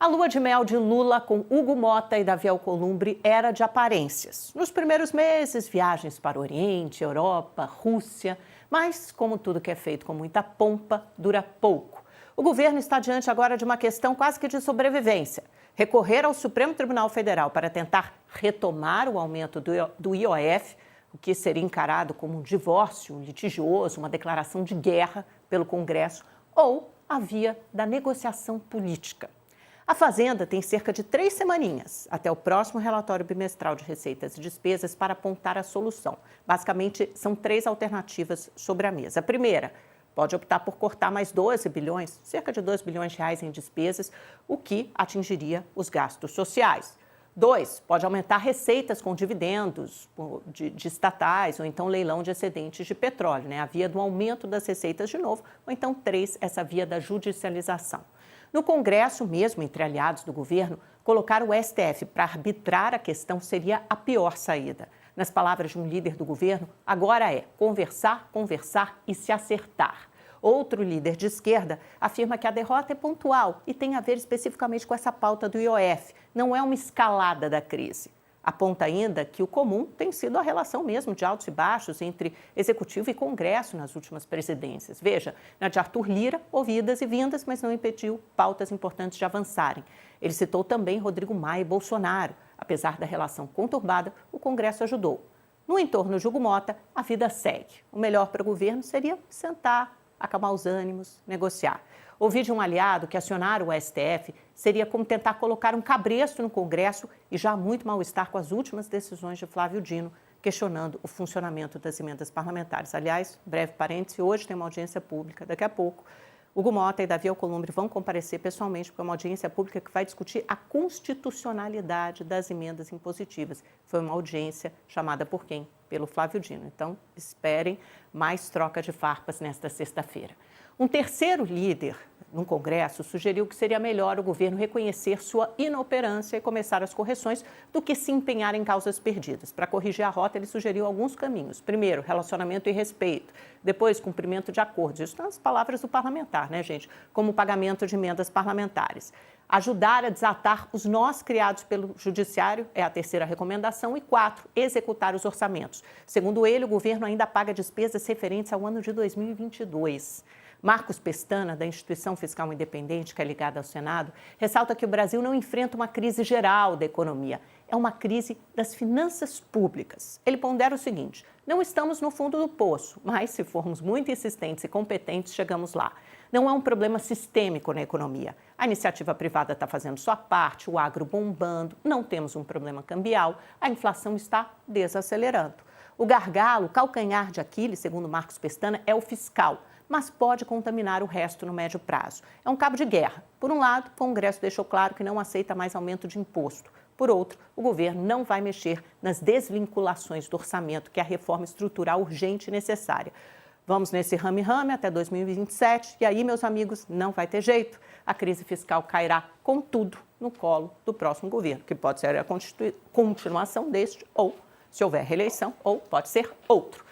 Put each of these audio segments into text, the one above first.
A lua de mel de Lula com Hugo Motta e Davi Alcolumbre era de aparências. Nos primeiros meses, viagens para o Oriente, Europa, Rússia, mas, como tudo que é feito com muita pompa, dura pouco. O governo está diante agora de uma questão quase que de sobrevivência. Recorrer ao Supremo Tribunal Federal para tentar retomar o aumento do IOF, o que seria encarado como um divórcio litigioso, uma declaração de guerra pelo Congresso, ou a via da negociação política. A Fazenda tem cerca de 3 semaninhas até o próximo relatório bimestral de receitas e despesas para apontar a solução. Basicamente, são 3 alternativas sobre a mesa. A primeira, pode optar por cortar mais 12 bilhões, cerca de 2 bilhões de reais em despesas, o que atingiria os gastos sociais. 2, pode aumentar receitas com dividendos de estatais ou então leilão de excedentes de petróleo, a via do aumento das receitas de novo, ou então 3, essa via da judicialização. No Congresso, mesmo entre aliados do governo, colocar o STF para arbitrar a questão seria a pior saída. Nas palavras de um líder do governo, agora é conversar, conversar e se acertar. Outro líder de esquerda afirma que a derrota é pontual e tem a ver especificamente com essa pauta do IOF, não é uma escalada da crise. Aponta ainda que o comum tem sido a relação mesmo de altos e baixos entre Executivo e Congresso nas últimas presidências. Veja, na de Arthur Lira, houve idas e vindas, mas não impediu pautas importantes de avançarem. Ele citou também Rodrigo Maia e Bolsonaro. Apesar da relação conturbada, o Congresso ajudou. No entorno de Hugo Motta, a vida segue. O melhor para o governo seria sentar, acalmar os ânimos, negociar. Ouvi de um aliado que acionar o STF seria como tentar colocar um cabresto no Congresso e já há muito mal-estar com as últimas decisões de Flávio Dino, questionando o funcionamento das emendas parlamentares. Aliás, breve parêntese, hoje tem uma audiência pública, daqui a pouco. Hugo Motta e Davi Alcolumbre vão comparecer pessoalmente para uma audiência pública que vai discutir a constitucionalidade das emendas impositivas. Foi uma audiência chamada por quem? Pelo Flávio Dino. Então, esperem mais troca de farpas nesta sexta-feira. Um terceiro líder no Congresso sugeriu que seria melhor o governo reconhecer sua inoperância e começar as correções do que se empenhar em causas perdidas. Para corrigir a rota, ele sugeriu alguns caminhos. Primeiro, relacionamento e respeito. Depois, cumprimento de acordos. Isso são as palavras do parlamentar, gente? Como pagamento de emendas parlamentares. Ajudar a desatar os nós criados pelo Judiciário é a terceira recomendação. E 4, executar os orçamentos. Segundo ele, o governo ainda paga despesas referentes ao ano de 2022. Marcos Pestana, da Instituição Fiscal Independente, que é ligada ao Senado, ressalta que o Brasil não enfrenta uma crise geral da economia, é uma crise das finanças públicas. Ele pondera o seguinte: não estamos no fundo do poço, mas se formos muito insistentes e competentes, chegamos lá. Não é um problema sistêmico na economia. A iniciativa privada está fazendo sua parte, o agro bombando, não temos um problema cambial, a inflação está desacelerando. O gargalo, o calcanhar de Aquiles, segundo Marcos Pestana, é o fiscal, mas pode contaminar o resto no médio prazo. É um cabo de guerra. Por um lado, o Congresso deixou claro que não aceita mais aumento de imposto. Por outro, o governo não vai mexer nas desvinculações do orçamento, que é a reforma estrutural urgente e necessária. Vamos nesse rame-rame até 2027 e aí, meus amigos, não vai ter jeito. A crise fiscal cairá com tudo no colo do próximo governo, que pode ser a continuação deste ou, se houver reeleição, ou pode ser outro.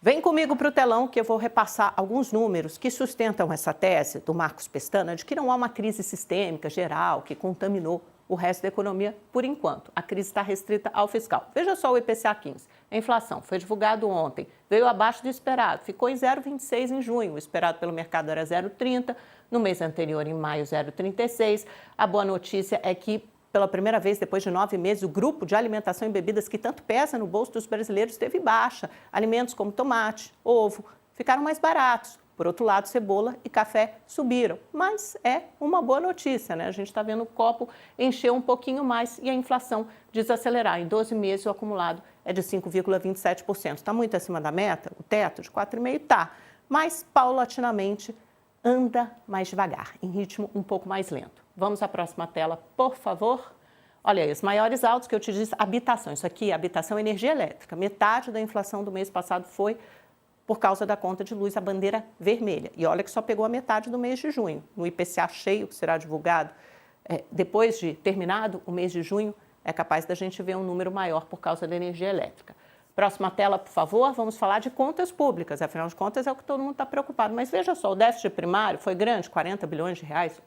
Vem comigo para o telão que eu vou repassar alguns números que sustentam essa tese do Marcos Pestana de que não há uma crise sistêmica geral que contaminou o resto da economia por enquanto. A crise está restrita ao fiscal. Veja só o IPCA 15. A inflação foi divulgado ontem, veio abaixo do esperado, ficou em 0,26 em junho. O esperado pelo mercado era 0,30, no mês anterior, em maio, 0,36. A boa notícia é que, pela primeira vez, depois de 9 meses, o grupo de alimentação e bebidas que tanto pesa no bolso dos brasileiros teve baixa. Alimentos como tomate, ovo, ficaram mais baratos. Por outro lado, cebola e café subiram. Mas é uma boa notícia, A gente está vendo o copo encher um pouquinho mais e a inflação desacelerar. Em 12 meses, o acumulado é de 5,27%. Está muito acima da meta, o teto de 4,5% está. Mas, paulatinamente, anda mais devagar, em ritmo um pouco mais lento. Vamos à próxima tela, por favor. Olha aí, os maiores altos que eu te disse, habitação. Isso aqui, habitação, energia elétrica. Metade da inflação do mês passado foi por causa da conta de luz, a bandeira vermelha. E olha que só pegou a metade do mês de junho. No IPCA cheio, que será divulgado depois de terminado o mês de junho, é capaz da gente ver um número maior por causa da energia elétrica. Próxima tela, por favor, vamos falar de contas públicas. Afinal de contas, é o que todo mundo está preocupado. Mas veja só, o déficit primário foi grande, 40 bilhões de reais.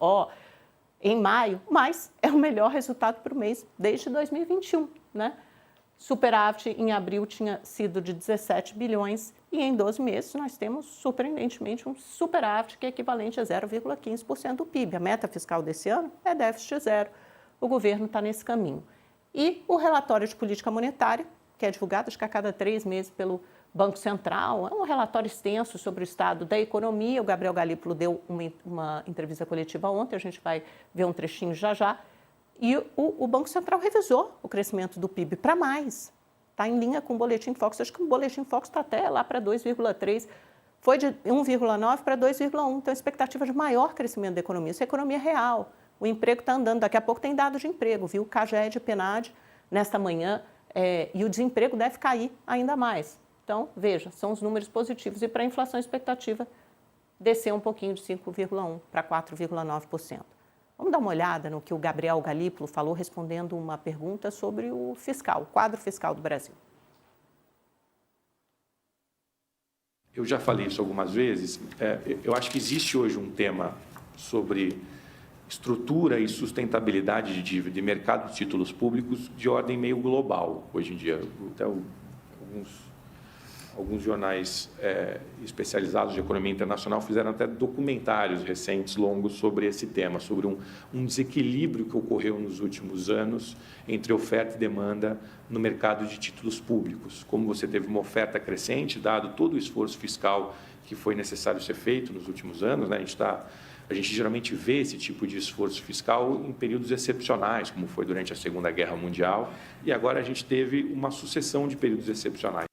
em maio, mas é o melhor resultado para o mês desde 2021, né? Superávit em abril tinha sido de 17 bilhões e em 12 meses nós temos, surpreendentemente, um superávit que é equivalente a 0,15% do PIB. A meta fiscal desse ano é déficit zero. O governo está nesse caminho. E o relatório de política monetária, que é divulgado acho que a cada 3 meses pelo Banco Central, é um relatório extenso sobre o estado da economia. O Gabriel Galípolo deu uma entrevista coletiva ontem, a gente vai ver um trechinho já já. E o Banco Central revisou o crescimento do PIB para mais. Está em linha com o Boletim Focus. Acho que o Boletim Focus está até lá para 2,3. Foi de 1,9 para 2,1. Então, a expectativa de maior crescimento da economia. Isso é economia real. O emprego está andando. Daqui a pouco tem dado de emprego, viu? O CAGED e PNAD nesta manhã. E o desemprego deve cair ainda mais. Então, veja, são os números positivos. E para a inflação, a expectativa descer um pouquinho de 5,1 para 4,9%. Vamos dar uma olhada no que o Gabriel Galípolo falou, respondendo uma pergunta sobre o fiscal, o quadro fiscal do Brasil. Eu já falei isso algumas vezes. Eu acho que existe hoje um tema sobre estrutura e sustentabilidade de dívida e mercado de títulos públicos de ordem meio global, hoje em dia. Até alguns jornais especializados de economia internacional fizeram até documentários recentes, longos, sobre esse tema, sobre um desequilíbrio que ocorreu nos últimos anos entre oferta e demanda no mercado de títulos públicos. Como você teve uma oferta crescente, dado todo o esforço fiscal que foi necessário ser feito nos últimos anos, né? A gente geralmente vê esse tipo de esforço fiscal em períodos excepcionais, como foi durante a Segunda Guerra Mundial, e agora a gente teve uma sucessão de períodos excepcionais.